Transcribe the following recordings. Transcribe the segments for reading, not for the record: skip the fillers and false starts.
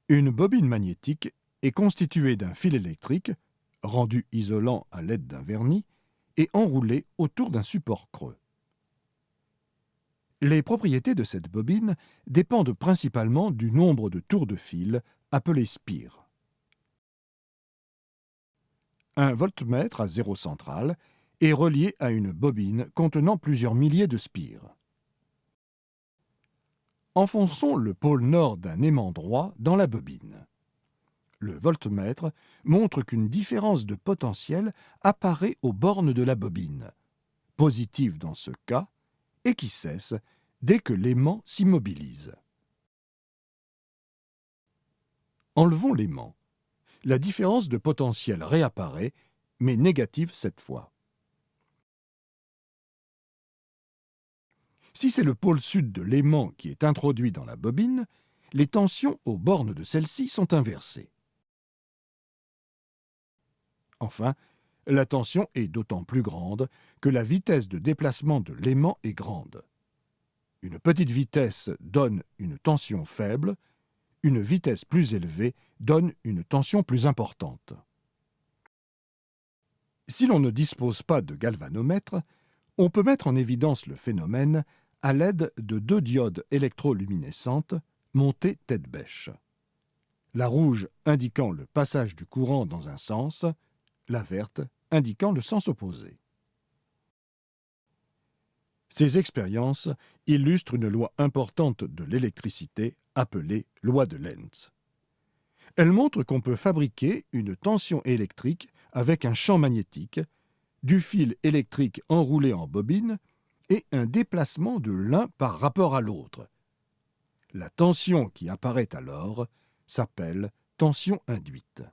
Une bobine magnétique est constituée d'un fil électrique, rendu isolant à l'aide d'un vernis, et enroulé autour d'un support creux. Les propriétés de cette bobine dépendent principalement du nombre de tours de fil, appelés spires. Un voltmètre à zéro central est relié à une bobine contenant plusieurs milliers de spires. Enfonçons le pôle nord d'un aimant droit dans la bobine. Le voltmètre montre qu'une différence de potentiel apparaît aux bornes de la bobine, positive dans ce cas, et qui cesse dès que l'aimant s'immobilise. Enlevons l'aimant. La différence de potentiel réapparaît, mais négative cette fois. Si c'est le pôle sud de l'aimant qui est introduit dans la bobine, les tensions aux bornes de celle-ci sont inversées. Enfin, la tension est d'autant plus grande que la vitesse de déplacement de l'aimant est grande. Une petite vitesse donne une tension faible, une vitesse plus élevée donne une tension plus importante. Si l'on ne dispose pas de galvanomètre, on peut mettre en évidence le phénomène à l'aide de deux diodes électroluminescentes montées tête-bêche. La rouge indiquant le passage du courant dans un sens, la verte indiquant le sens opposé. Ces expériences illustrent une loi importante de l'électricité appelée loi de Lenz. Elle montre qu'on peut fabriquer une tension électrique avec un champ magnétique, du fil électrique enroulé en bobine et un déplacement de l'un par rapport à l'autre. La tension qui apparaît alors s'appelle tension induite.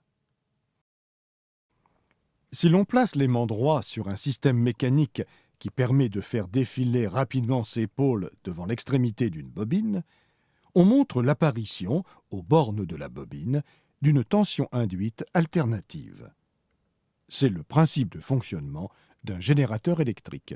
Si l'on place l'aimant droit sur un système mécanique qui permet de faire défiler rapidement ses pôles devant l'extrémité d'une bobine, on montre l'apparition, aux bornes de la bobine, d'une tension induite alternative. C'est le principe de fonctionnement d'un générateur électrique.